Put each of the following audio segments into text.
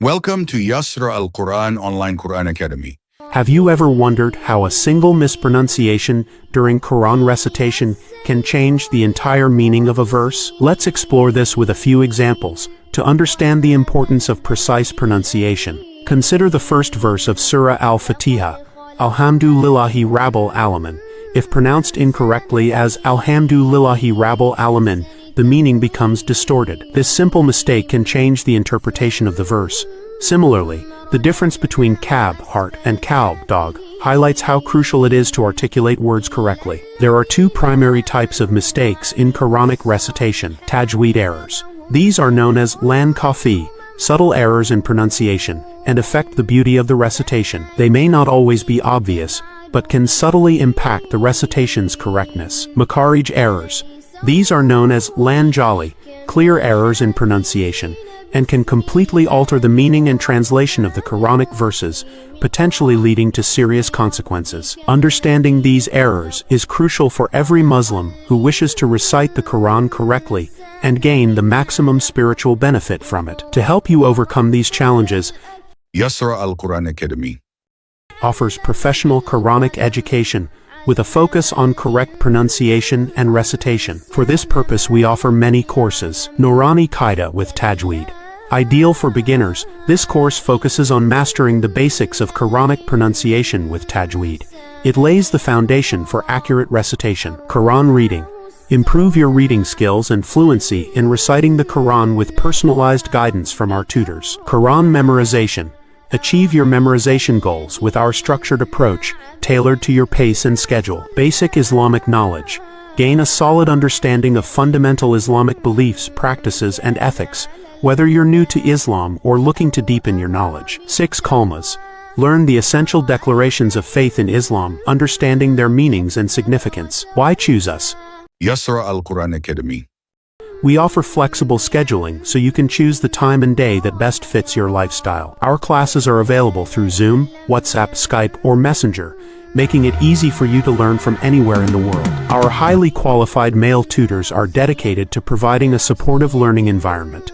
Welcome to Yusra Al-Quran Online Quran Academy. Have you ever wondered how a single mispronunciation during Quran recitation can change the entire meaning of a verse? Let's explore this with a few examples to understand the importance of precise pronunciation. Consider the first verse of Surah Al-Fatiha, Alhamdulillahi Rabbil Alamin. If pronounced incorrectly as Alhamdulillahi Rabbil Alamin, the meaning becomes distorted. This simple mistake can change the interpretation of the verse. Similarly, the difference between kab, heart, and kalb, dog, highlights how crucial it is to articulate words correctly. There are two primary types of mistakes in Quranic recitation: tajweed errors. These are known as lan kafi, subtle errors in pronunciation, and affect the beauty of the recitation. They may not always be obvious, but can subtly impact the recitation's correctness. Makharij errors. These are known as lan jali, clear errors in pronunciation, and can completely alter the meaning and translation of the Quranic verses, potentially leading to serious consequences. Understanding these errors is crucial for every Muslim who wishes to recite the Quran correctly and gain the maximum spiritual benefit from it. To help you overcome these challenges, Yusra Al-Quran Academy offers professional Quranic education with a focus on correct pronunciation and recitation. For this purpose, we offer many courses. Noorani Qaida with Tajweed. Ideal for beginners, this course focuses on mastering the basics of Quranic pronunciation with Tajweed. It lays the foundation for accurate recitation. Quran reading. Improve your reading skills and fluency in reciting the Quran with personalized guidance from our tutors. Quran memorization. Achieve your memorization goals with our structured approach, tailored to your pace and schedule. Basic Islamic knowledge. Gain a solid understanding of fundamental Islamic beliefs, practices, and ethics, whether you're new to Islam or looking to deepen your knowledge. 6 Kalmas. Learn the essential declarations of faith in Islam, understanding their meanings and significance. Why choose us? Yusra Al-Quran Academy. We offer flexible scheduling so you can choose the time and day that best fits your lifestyle. Our classes are available through Zoom, WhatsApp, Skype, or Messenger, making it easy for you to learn from anywhere in the world. Our highly qualified male tutors are dedicated to providing a supportive learning environment.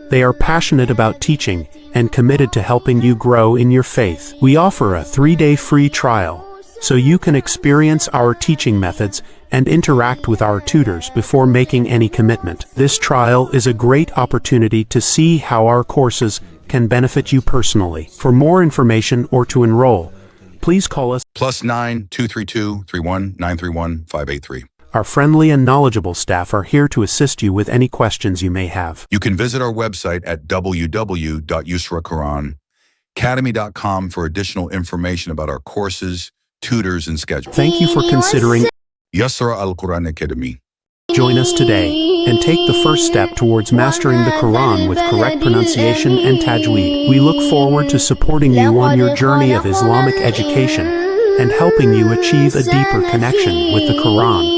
They are passionate about teaching and committed to helping you grow in your faith. We offer a 3-day free trial so you can experience our teaching methods and interact with our tutors before making any commitment. This trial is a great opportunity to see how our courses can benefit you personally. For more information or to enroll, please call us +9 232 31 931 583. Our friendly and knowledgeable staff are here to assist you with any questions you may have. You can visit our website at www.yusraquranacademy.com for additional information about our courses, tutors, and schedule. Thank you for considering Yusra Al-Quran Academy. Join us today and take the first step towards mastering the Quran with correct pronunciation and tajweed. We look forward to supporting you on your journey of Islamic education and helping you achieve a deeper connection with the Quran.